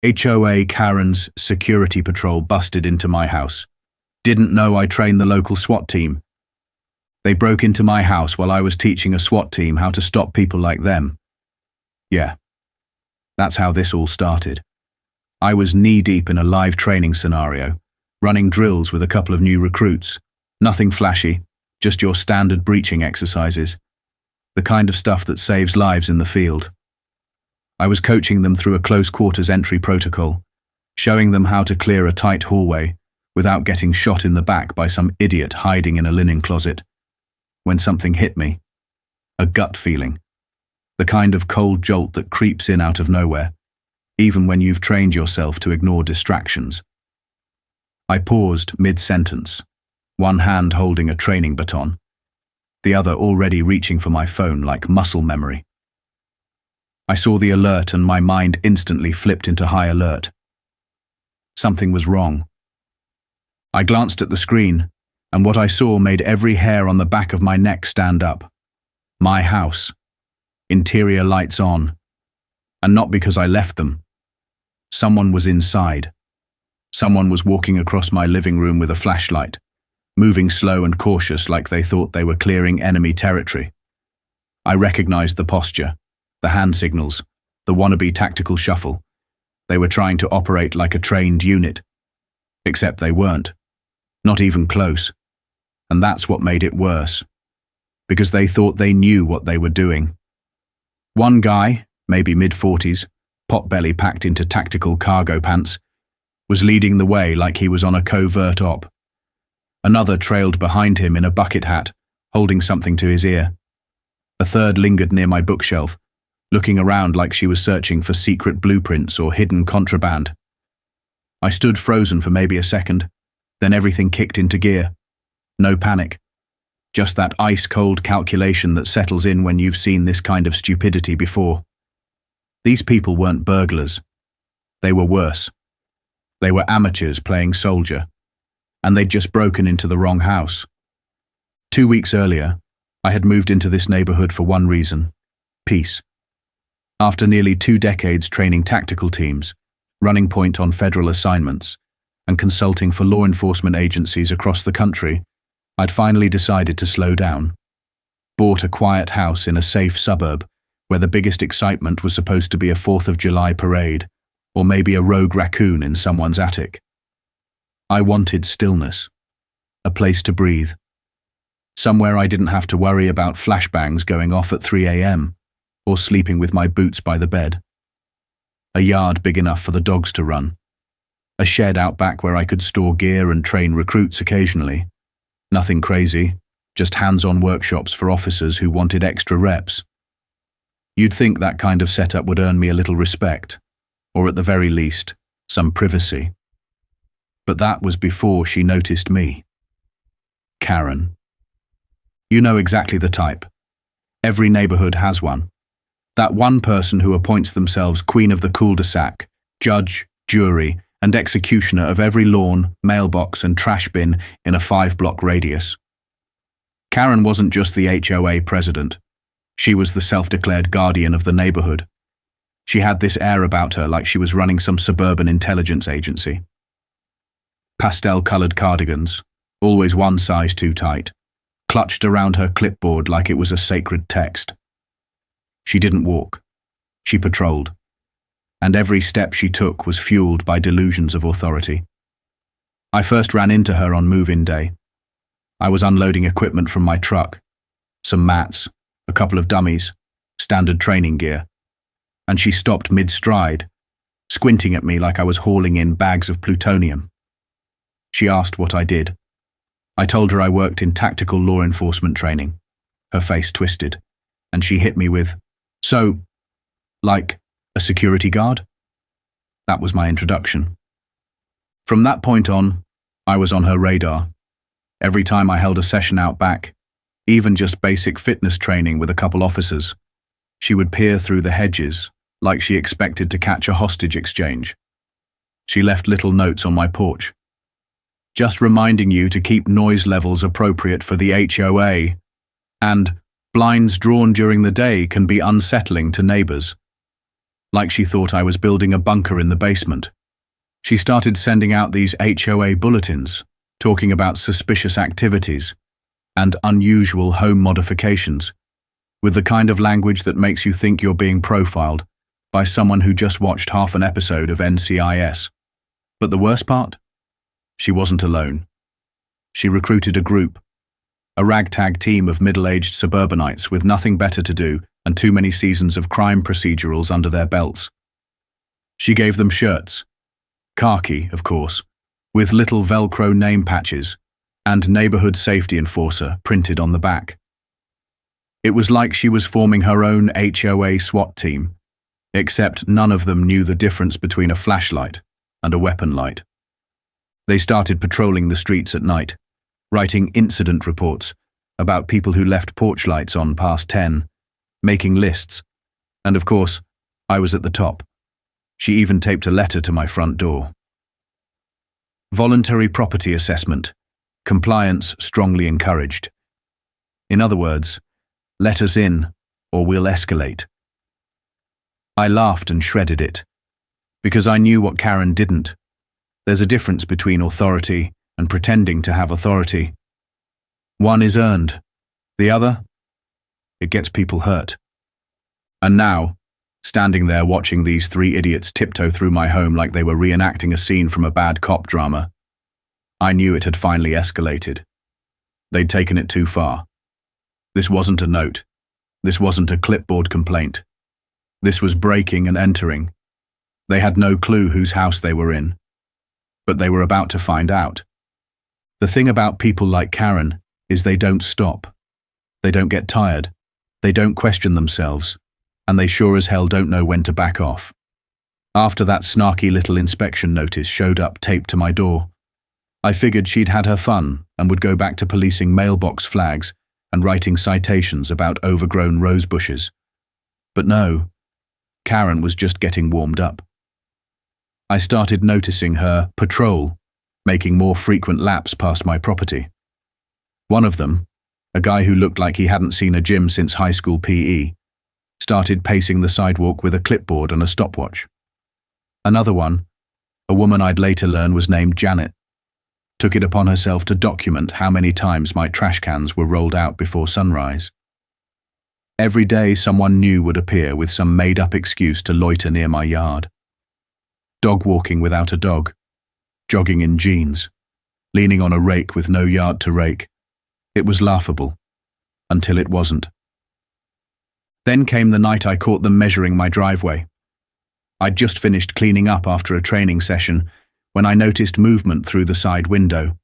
HOA Karen's security patrol busted into my house. Didn't know I trained the local SWAT team. They broke into my house while I was teaching a SWAT team how to stop people like them. Yeah, that's how this all started. I was knee-deep in a live training scenario, running drills with a couple of new recruits. Nothing flashy, just your standard breaching exercises. The kind of stuff that saves lives in the field. I was coaching them through a close-quarters entry protocol, showing them how to clear a tight hallway without getting shot in the back by some idiot hiding in a linen closet. When something hit me, a gut feeling, the kind of cold jolt that creeps in out of nowhere, even when you've trained yourself to ignore distractions. I paused mid-sentence, one hand holding a training baton, the other already reaching for my phone like muscle memory. I saw the alert and my mind instantly flipped into high alert. Something was wrong. I glanced at the screen, and what I saw made every hair on the back of my neck stand up. My house. Interior lights on. And not because I left them. Someone was inside. Someone was walking across my living room with a flashlight, moving slow and cautious like they thought they were clearing enemy territory. I recognized the posture, the hand signals, the wannabe tactical shuffle. They were trying to operate like a trained unit. Except they weren't. Not even close. And that's what made it worse. Because they thought they knew what they were doing. One guy, maybe mid-40s, potbelly packed into tactical cargo pants, was leading the way like he was on a covert op. Another trailed behind him in a bucket hat, holding something to his ear. A third lingered near my bookshelf, looking around like she was searching for secret blueprints or hidden contraband. I stood frozen for maybe a second, then everything kicked into gear. No panic. Just that ice-cold calculation that settles in when you've seen this kind of stupidity before. These people weren't burglars. They were worse. They were amateurs playing soldier, and they'd just broken into the wrong house. 2 weeks earlier, I had moved into this neighborhood for one reason: peace. After nearly 2 decades training tactical teams, running point on federal assignments, and consulting for law enforcement agencies across the country, I'd finally decided to slow down. Bought a quiet house in a safe suburb where the biggest excitement was supposed to be a 4th of July parade, or maybe a rogue raccoon in someone's attic. I wanted stillness, a place to breathe. Somewhere I didn't have to worry about flashbangs going off at 3 a.m. or sleeping with my boots by the bed. A yard big enough for the dogs to run. A shed out back where I could store gear and train recruits occasionally. Nothing crazy, just hands-on workshops for officers who wanted extra reps. You'd think that kind of setup would earn me a little respect, or at the very least, some privacy. But that was before she noticed me. Karen. You know exactly the type. Every neighborhood has one. That one person who appoints themselves queen of the cul-de-sac, judge, jury, and executioner of every lawn, mailbox, and trash bin in a 5-block radius. Karen wasn't just the HOA president. She was the self-declared guardian of the neighborhood. She had this air about her like she was running some suburban intelligence agency. Pastel-colored cardigans, always one size too tight, clutched around her clipboard like it was a sacred text. She didn't walk. She patrolled. And every step she took was fueled by delusions of authority. I first ran into her on move-in day. I was unloading equipment from my truck, some mats, a couple of dummies, standard training gear, and she stopped mid-stride, squinting at me like I was hauling in bags of plutonium. She asked what I did. I told her I worked in tactical law enforcement training. Her face twisted, and she hit me with, "So, like, a security guard?" That was my introduction. From that point on, I was on her radar. Every time I held a session out back, even just basic fitness training with a couple officers, she would peer through the hedges like she expected to catch a hostage exchange. She left little notes on my porch. "Just reminding you to keep noise levels appropriate for the HOA, and blinds drawn during the day can be unsettling to neighbors." like she thought I was building a bunker in the basement. She started sending out these HOA bulletins, talking about suspicious activities and unusual home modifications, with the kind of language that makes you think you're being profiled by someone who just watched half an episode of NCIS. But the worst part? She wasn't alone. She recruited a group, a ragtag team of middle-aged suburbanites with nothing better to do and too many seasons of crime procedurals under their belts. She gave them shirts, khaki, of course, with little Velcro name patches and Neighborhood Safety Enforcer printed on the back. It was like she was forming her own HOA SWAT team, except none of them knew the difference between a flashlight and a weapon light. They started patrolling the streets at night, writing incident reports about people who left porch lights on past 10, making lists, and of course, I was at the top. She even taped a letter to my front door. Voluntary property assessment. Compliance strongly encouraged. In other words, let us in, or we'll escalate. I laughed and shredded it, because I knew what Karen didn't. There's a difference between authority and pretending to have authority. One is earned. The other, it gets people hurt. And now, standing there watching these three idiots tiptoe through my home like they were reenacting a scene from a bad cop drama, I knew it had finally escalated. They'd taken it too far. This wasn't a note. This wasn't a clipboard complaint. This was breaking and entering. They had no clue whose house they were in, but they were about to find out. The thing about people like Karen is they don't stop. They don't get tired. They don't question themselves, and they sure as hell don't know when to back off. After that snarky little inspection notice showed up taped to my door, I figured she'd had her fun and would go back to policing mailbox flags and writing citations about overgrown rose bushes. But no, Karen was just getting warmed up. I started noticing her patrol, making more frequent laps past my property. One of them, a guy who looked like he hadn't seen a gym since high school PE, started pacing the sidewalk with a clipboard and a stopwatch. Another one, a woman I'd later learn was named Janet, took it upon herself to document how many times my trash cans were rolled out before sunrise. Every day someone new would appear with some made-up excuse to loiter near my yard. Dog walking without a dog, jogging in jeans, leaning on a rake with no yard to rake. It was laughable, until it wasn't. Then came the night I caught them measuring my driveway. I'd just finished cleaning up after a training session when I noticed movement through the side window.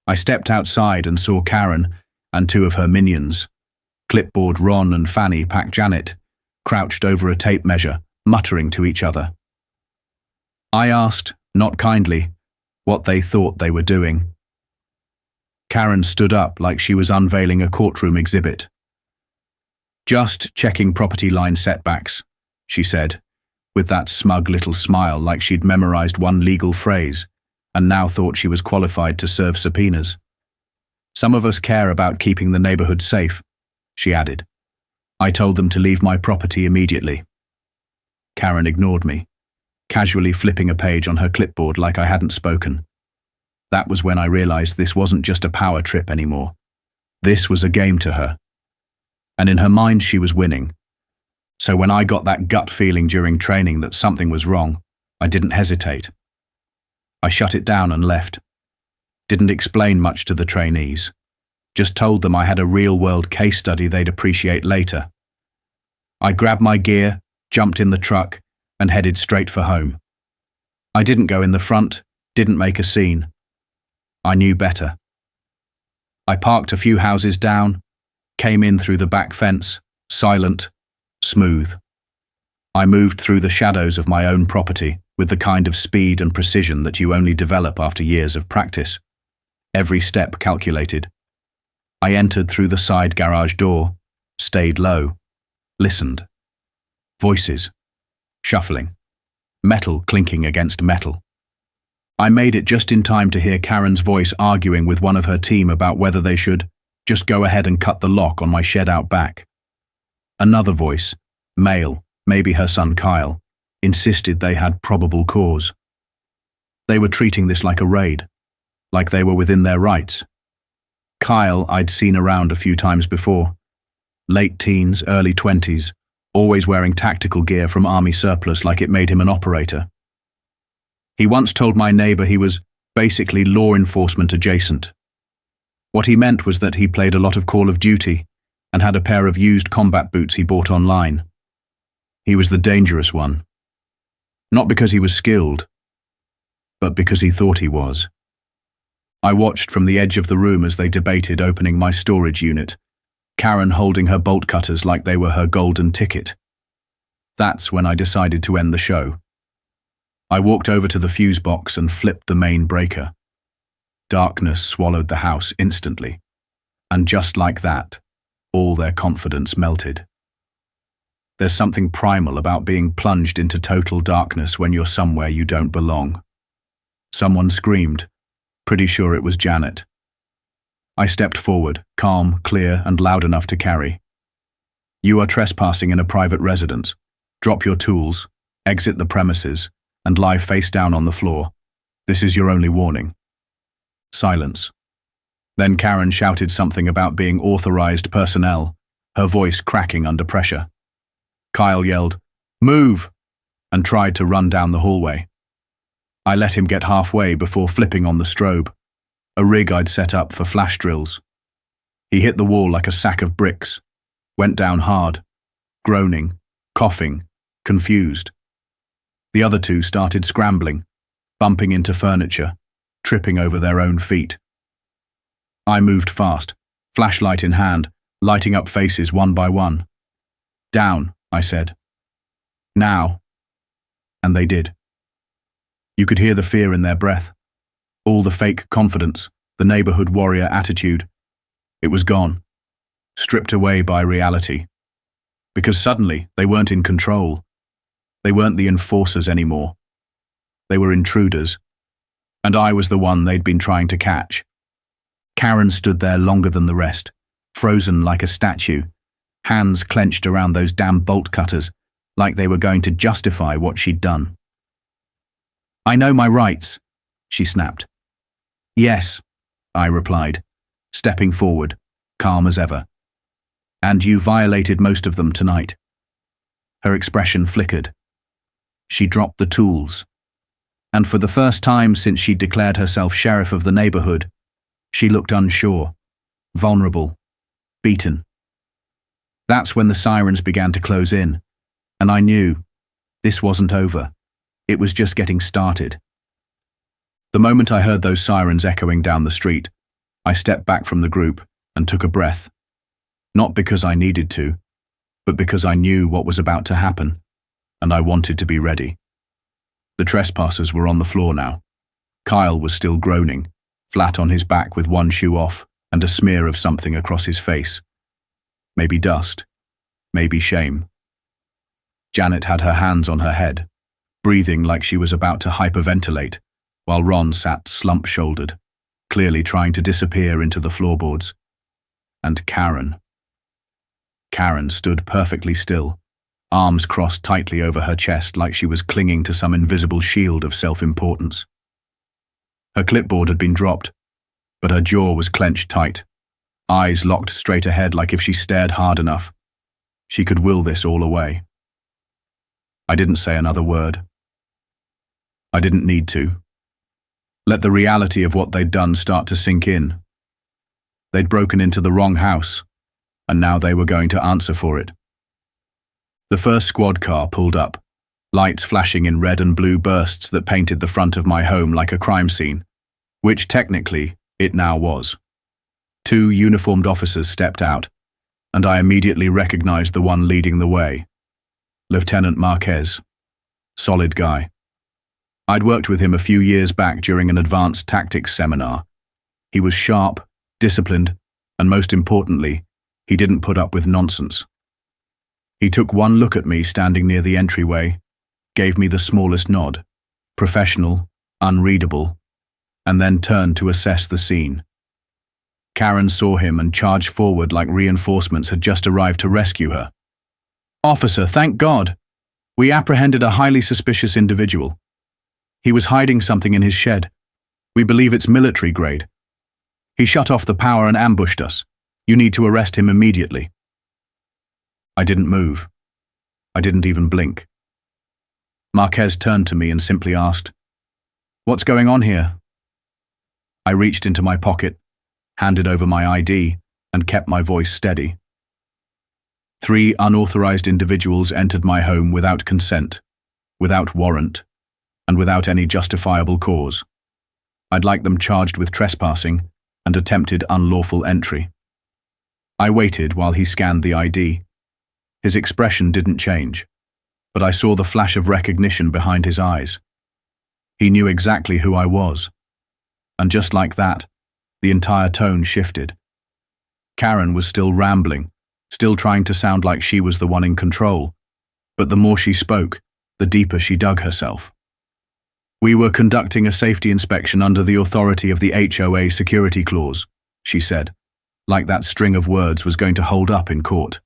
I stepped outside and saw Karen and two of her minions, clipboard Ron and Fanny Pack Janet, crouched over a tape measure, muttering to each other. I asked, not kindly, what they thought they were doing. Karen stood up like she was unveiling a courtroom exhibit. "Just checking property line setbacks," she said, with that smug little smile like she'd memorized one legal phrase and now thought she was qualified to serve subpoenas. "Some of us care about keeping the neighborhood safe," she added. "I told them to leave my property immediately." Karen ignored me, casually flipping a page on her clipboard like I hadn't spoken. That was when I realized this wasn't just a power trip anymore. This was a game to her. And in her mind she was winning. So when I got that gut feeling during training that something was wrong, I didn't hesitate. I shut it down and left. Didn't explain much to the trainees. Just told them I had a real-world case study they'd appreciate later. I grabbed my gear, jumped in the truck, and headed straight for home. I didn't go in the front, didn't make a scene. I knew better. I parked a few houses down, came in through the back fence, silent, smooth. I moved through the shadows of my own property with the kind of speed and precision that you only develop after years of practice. Every step calculated. I entered through the side garage door, stayed low, listened. Voices, shuffling, metal clinking against metal. I made it just in time to hear Karen's voice arguing with one of her team about whether they should just go ahead and cut the lock on my shed out back. Another voice, male, maybe her son Kyle, insisted they had probable cause. They were treating this like a raid, like they were within their rights. Kyle I'd seen around a few times before. Late teens, early 20s, always wearing tactical gear from army surplus like it made him an operator. He once told my neighbor he was basically law enforcement adjacent. What he meant was that he played a lot of Call of Duty and had a pair of used combat boots he bought online. He was the dangerous one. Not because he was skilled, but because he thought he was. I watched from the edge of the room as they debated opening my storage unit, Karen holding her bolt cutters like they were her golden ticket. That's when I decided to end the show. I walked over to the fuse box and flipped the main breaker. Darkness swallowed the house instantly, and just like that, all their confidence melted. There's something primal about being plunged into total darkness when you're somewhere you don't belong. Someone screamed, pretty sure it was Janet. I stepped forward, calm, clear, and loud enough to carry. You are trespassing in a private residence. Drop your tools, exit the premises, and lie face down on the floor. This is your only warning. Silence. Then Karen shouted something about being authorized personnel, her voice cracking under pressure. Kyle yelled, "Move!" and tried to run down the hallway. I let him get halfway before flipping on the strobe, a rig I'd set up for flash drills. He hit the wall like a sack of bricks, went down hard, groaning, coughing, confused. The other two started scrambling, bumping into furniture, tripping over their own feet. I moved fast, flashlight in hand, lighting up faces one by one. "Down," I said. "Now." And they did. You could hear the fear in their breath. All the fake confidence, the neighborhood warrior attitude. It was gone, stripped away by reality. Because suddenly they weren't in control. They weren't the enforcers anymore. They were intruders. And I was the one they'd been trying to catch. Karen stood there longer than the rest, frozen like a statue, hands clenched around those damn bolt cutters, like they were going to justify what she'd done. "I know my rights," she snapped. "Yes," I replied, stepping forward, calm as ever. "And you violated most of them tonight." Her expression flickered. She dropped the tools. And for the first time since she'd declared herself sheriff of the neighborhood, she looked unsure, vulnerable, beaten. That's when the sirens began to close in, and I knew this wasn't over. It was just getting started. The moment I heard those sirens echoing down the street, I stepped back from the group and took a breath. Not because I needed to, but because I knew what was about to happen, and I wanted to be ready. The trespassers were on the floor now. Kyle was still groaning, flat on his back with one shoe off and a smear of something across his face. Maybe dust, maybe shame. Janet had her hands on her head, breathing like she was about to hyperventilate, while Ron sat slump-shouldered, clearly trying to disappear into the floorboards. And Karen. Karen stood perfectly still, arms crossed tightly over her chest like she was clinging to some invisible shield of self-importance. Her clipboard had been dropped, but her jaw was clenched tight, eyes locked straight ahead like if she stared hard enough, she could will this all away. I didn't say another word. I didn't need to. Let the reality of what they'd done start to sink in. They'd broken into the wrong house, and now they were going to answer for it. The first squad car pulled up, lights flashing in red and blue bursts that painted the front of my home like a crime scene, which technically it now was. 2 uniformed officers stepped out, and I immediately recognized the one leading the way. Lieutenant Marquez. Solid guy. I'd worked with him a few years back during an advanced tactics seminar. He was sharp, disciplined, and most importantly, he didn't put up with nonsense. He took one look at me standing near the entryway, gave me the smallest nod, professional, unreadable, and then turned to assess the scene. Karen saw him and charged forward like reinforcements had just arrived to rescue her. "Officer, thank God," We apprehended a highly suspicious individual. He was hiding something in his shed. We believe it's military grade. He shut off the power and ambushed us. You need to arrest him immediately." I didn't move. I didn't even blink. Marquez turned to me and simply asked, "What's going on here?" I reached into my pocket, handed over my ID, and kept my voice steady. 3 unauthorized individuals entered my home without consent, without warrant, and without any justifiable cause. I'd like them charged with trespassing and attempted unlawful entry. I waited while he scanned the ID. His expression didn't change, but I saw the flash of recognition behind his eyes. He knew exactly who I was. And just like that, the entire tone shifted. Karen was still rambling, still trying to sound like she was the one in control, but the more she spoke, the deeper she dug herself. "We were conducting a safety inspection under the authority of the HOA security clause," she said, like that string of words was going to hold up in court.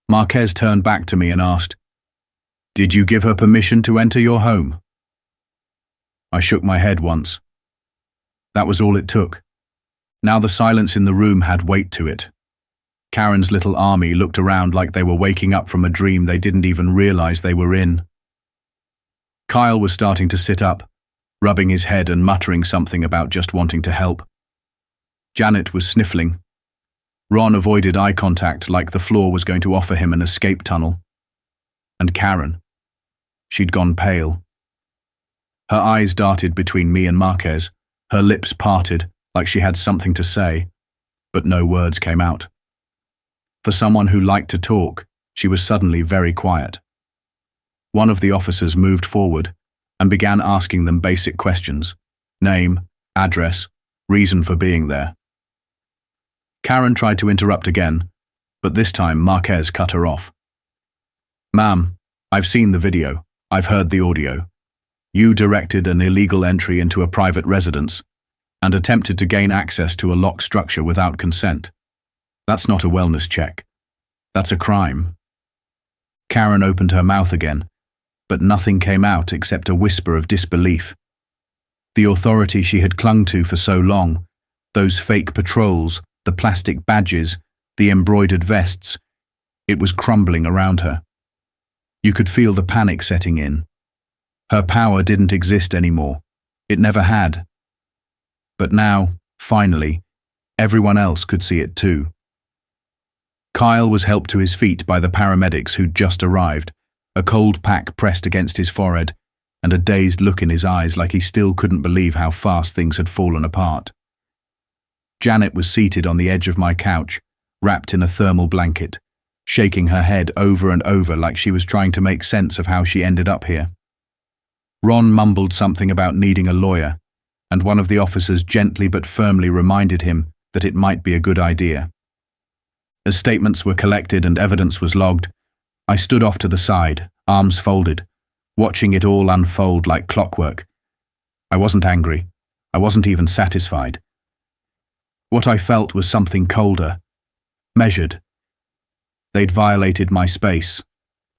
Marquez turned back to me and asked, "Did you give her permission to enter your home?" I shook my head once. That was all it took. Now the silence in the room had weight to it. Karen's little army looked around like they were waking up from a dream they didn't even realize they were in. Kyle was starting to sit up, rubbing his head and muttering something about just wanting to help. Janet was sniffling. Ron avoided eye contact like the floor was going to offer him an escape tunnel. And Karen, she'd gone pale. Her eyes darted between me and Marquez, her lips parted like she had something to say, but no words came out. For someone who liked to talk, she was suddenly very quiet. One of the officers moved forward and began asking them basic questions: name, address, reason for being there. Karen tried to interrupt again, but this time Marquez cut her off. "Ma'am, I've seen the video. I've heard the audio. You directed an illegal entry into a private residence and attempted to gain access to a locked structure without consent. That's not a wellness check. That's a crime." Karen opened her mouth again, but nothing came out except a whisper of disbelief. The authority she had clung to for so long, those fake patrols, the plastic badges, the embroidered vests, it was crumbling around her. You could feel the panic setting in. Her power didn't exist anymore. It never had. But now, finally, everyone else could see it too. Kyle was helped to his feet by the paramedics who'd just arrived, a cold pack pressed against his forehead and a dazed look in his eyes like he still couldn't believe how fast things had fallen apart. Janet was seated on the edge of my couch, wrapped in a thermal blanket, shaking her head over and over like she was trying to make sense of how she ended up here. Ron mumbled something about needing a lawyer, and one of the officers gently but firmly reminded him that it might be a good idea. As statements were collected and evidence was logged, I stood off to the side, arms folded, watching it all unfold like clockwork. I wasn't angry. I wasn't even satisfied. What I felt was something colder, measured. They'd violated my space,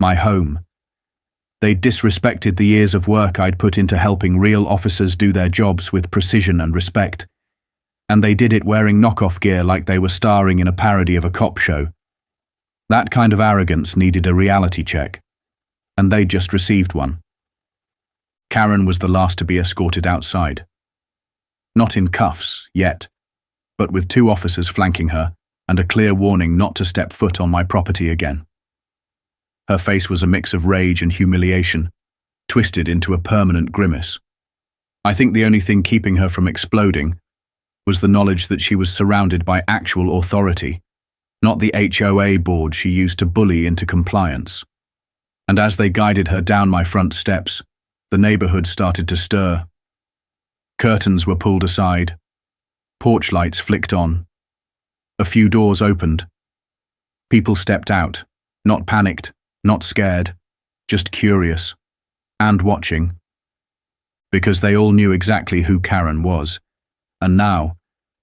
my home. They'd disrespected the years of work I'd put into helping real officers do their jobs with precision and respect. And they did it wearing knockoff gear like they were starring in a parody of a cop show. That kind of arrogance needed a reality check, and they'd just received one. Karen was the last to be escorted outside. Not in cuffs, yet, but with 2 officers flanking her and a clear warning not to step foot on my property again. Her face was a mix of rage and humiliation, twisted into a permanent grimace. I think the only thing keeping her from exploding was the knowledge that she was surrounded by actual authority, not the HOA board she used to bully into compliance. And as they guided her down my front steps, the neighborhood started to stir. Curtains were pulled aside. Porch lights flicked on. A few doors opened. People stepped out, not panicked, not scared, just curious, and watching. Because they all knew exactly who Karen was, and now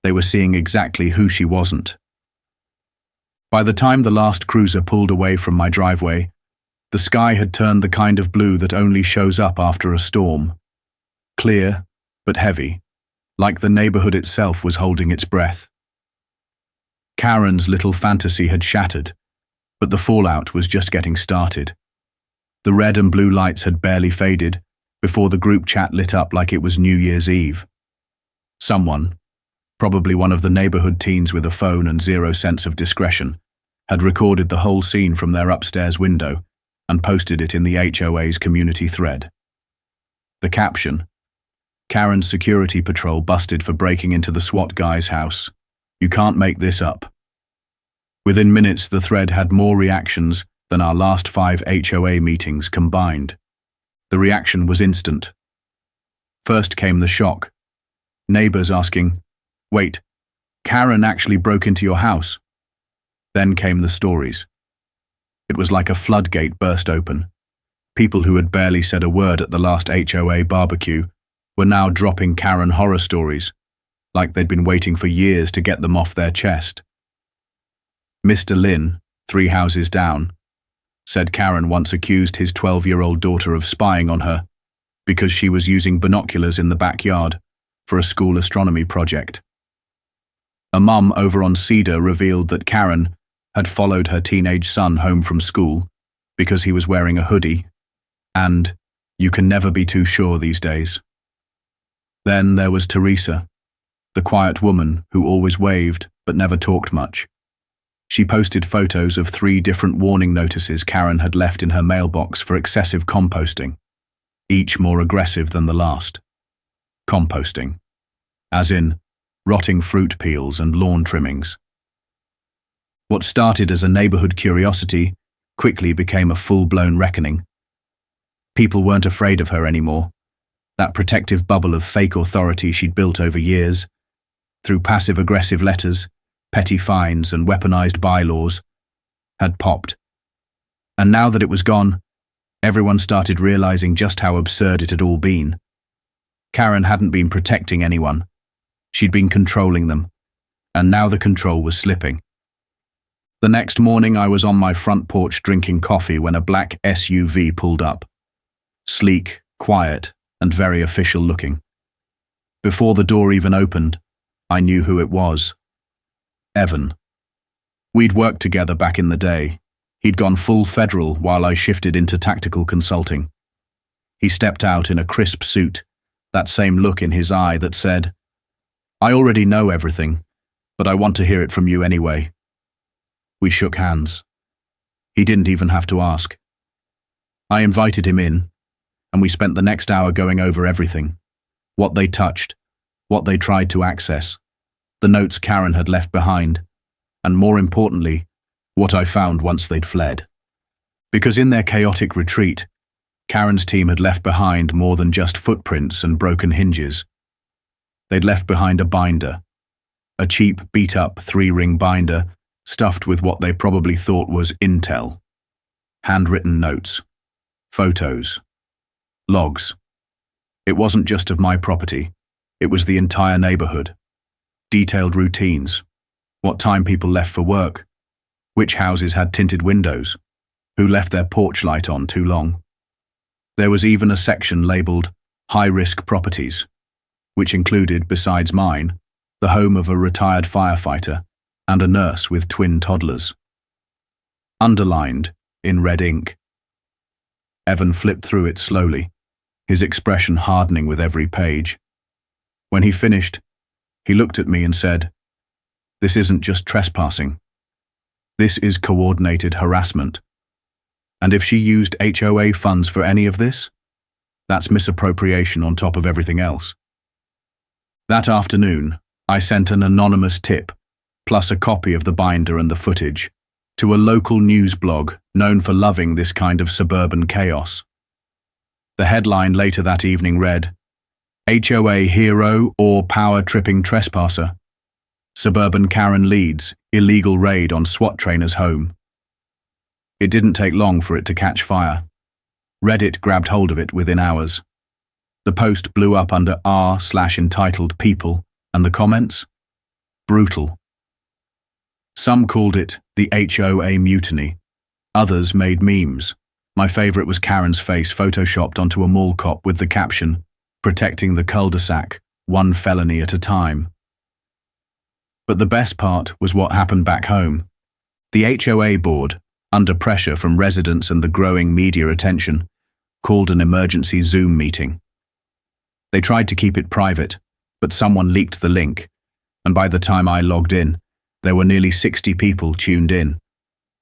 they were seeing exactly who she wasn't. By the time the last cruiser pulled away from my driveway, The sky had turned the kind of blue that only shows up after a storm. Clear, but heavy, like the neighborhood itself was holding its breath. Karen's little fantasy had shattered, but the fallout was just getting started. The red and blue lights had barely faded before the group chat lit up like it was New Year's Eve. Someone, probably one of the neighborhood teens with a phone and zero sense of discretion, had recorded the whole scene from their upstairs window and posted it in the HOA's community thread. The caption: Karen's security patrol busted for breaking into the SWAT guy's house. You can't make this up. Within minutes, the thread had more reactions than our last 5 HOA meetings combined. The reaction was instant. First came the shock. Neighbors asking, "Wait, Karen actually broke into your house?" Then came the stories. It was like a floodgate burst open. People who had barely said a word at the last HOA barbecue were now dropping Karen horror stories, like they'd been waiting for years to get them off their chest. Mr. Lin, 3 houses down, said Karen once accused his 12-year-old daughter of spying on her because she was using binoculars in the backyard for a school astronomy project. A mum over on Cedar revealed that Karen had followed her teenage son home from school because he was wearing a hoodie, and you can never be too sure these days. Then there was Teresa, the quiet woman who always waved but never talked much. She posted photos of 3 different warning notices Karen had left in her mailbox for excessive composting, each more aggressive than the last. Composting, as in rotting fruit peels and lawn trimmings. What started as a neighborhood curiosity quickly became a full-blown reckoning. People weren't afraid of her anymore. That protective bubble of fake authority she'd built over years, through passive-aggressive letters, petty fines, and weaponized bylaws, had popped. And now that it was gone, everyone started realizing just how absurd it had all been. Karen hadn't been protecting anyone. She'd been controlling them, and now the control was slipping. The next morning, I was on my front porch drinking coffee when a black SUV pulled up. Sleek, quiet, and very official looking. Before the door even opened, I knew who it was. Evan. We'd worked together back in the day. He'd gone full federal while I shifted into tactical consulting. He stepped out in a crisp suit, that same look in his eye that said, "I already know everything, but I want to hear it from you anyway." We shook hands. He didn't even have to ask. I invited him in, and we spent the next hour going over everything. What they touched, what they tried to access, the notes Karen had left behind, and more importantly, what I found once they'd fled. Because in their chaotic retreat, Karen's team had left behind more than just footprints and broken hinges. They'd left behind a binder, a cheap, beat-up 3-ring binder stuffed with what they probably thought was intel. Handwritten notes, photos, logs. It wasn't just of my property, it was the entire neighborhood. Detailed routines, what time people left for work, which houses had tinted windows, who left their porch light on too long. There was even a section labeled high-risk properties, which included, besides mine, the home of a retired firefighter and a nurse with twin toddlers. Underlined, in red ink. Evan flipped through it slowly, his expression hardening with every page. When he finished, he looked at me and said, "This isn't just trespassing. This is coordinated harassment. And if she used HOA funds for any of this, that's misappropriation on top of everything else." That afternoon, I sent an anonymous tip, plus a copy of the binder and the footage, to a local news blog known for loving this kind of suburban chaos. The headline later that evening read, "HOA hero or power-tripping trespasser? Suburban Karen leads, illegal raid on SWAT trainer's home." It didn't take long for it to catch fire. Reddit grabbed hold of it within hours. The post blew up under r/entitled people, and the comments? Brutal. Some called it the HOA mutiny. Others made memes. My favorite was Karen's face photoshopped onto a mall cop with the caption, "Protecting the cul-de-sac, one felony at a time." But the best part was what happened back home. The HOA board, under pressure from residents and the growing media attention, called an emergency Zoom meeting. They tried to keep it private, but someone leaked the link, and by the time I logged in, there were nearly 60 people tuned in.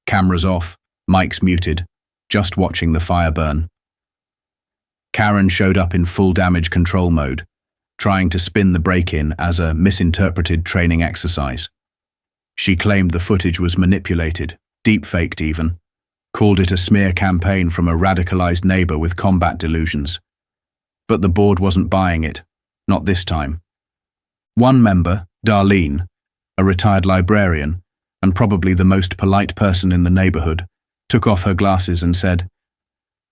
Cameras off, mics muted, just watching the fire burn. Karen showed up in full damage control mode, trying to spin the break-in as a misinterpreted training exercise. She claimed the footage was manipulated, deep-faked even, called it a smear campaign from a radicalized neighbor with combat delusions. But the board wasn't buying it, not this time. One member, Darlene, a retired librarian, and probably the most polite person in the neighborhood, took off her glasses and said,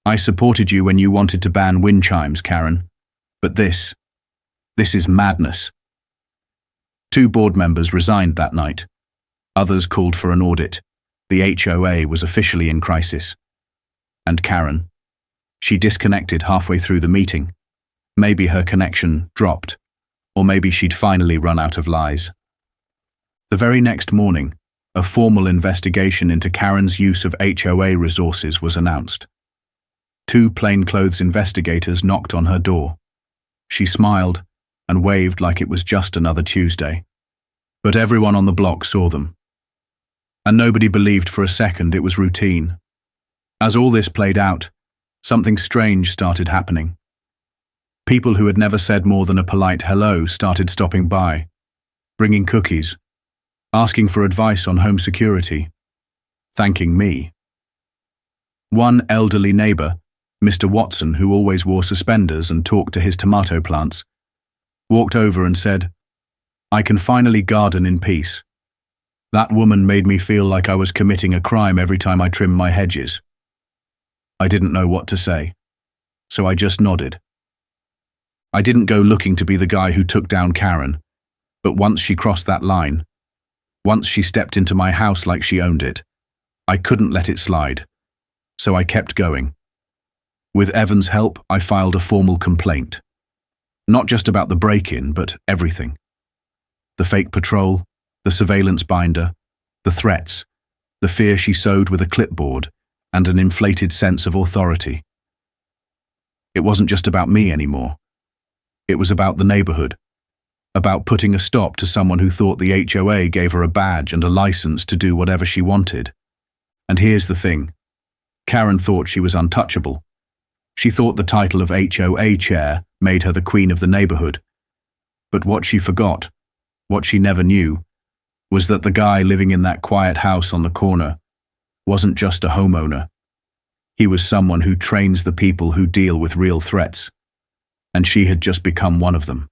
"I supported you when you wanted to ban wind chimes, Karen. But this is madness." 2 board members resigned that night. Others called for an audit. The HOA was officially in crisis. And Karen, she disconnected halfway through the meeting. Maybe her connection dropped, or maybe she'd finally run out of lies. The very next morning, a formal investigation into Karen's use of HOA resources was announced. 2 plainclothes investigators knocked on her door. She smiled and waved like it was just another Tuesday. But everyone on the block saw them. And nobody believed for a second it was routine. As all this played out, something strange started happening. People who had never said more than a polite hello started stopping by, bringing cookies, asking for advice on home security, thanking me. One elderly neighbor, Mr. Watson, who always wore suspenders and talked to his tomato plants, walked over and said, "I can finally garden in peace. That woman made me feel like I was committing a crime every time I trimmed my hedges." I didn't know what to say, so I just nodded. I didn't go looking to be the guy who took down Karen, but once she crossed that line, once she stepped into my house like she owned it, I couldn't let it slide, so I kept going. With Evan's help, I filed a formal complaint. Not just about the break-in, but everything. The fake patrol, the surveillance binder, the threats, the fear she sowed with a clipboard, and an inflated sense of authority. It wasn't just about me anymore. It was about the neighborhood, about putting a stop to someone who thought the HOA gave her a badge and a license to do whatever she wanted. And here's the thing. Karen thought she was untouchable. She thought the title of HOA chair made her the queen of the neighborhood. But what she forgot, what she never knew, was that the guy living in that quiet house on the corner wasn't just a homeowner. He was someone who trains the people who deal with real threats. And she had just become one of them.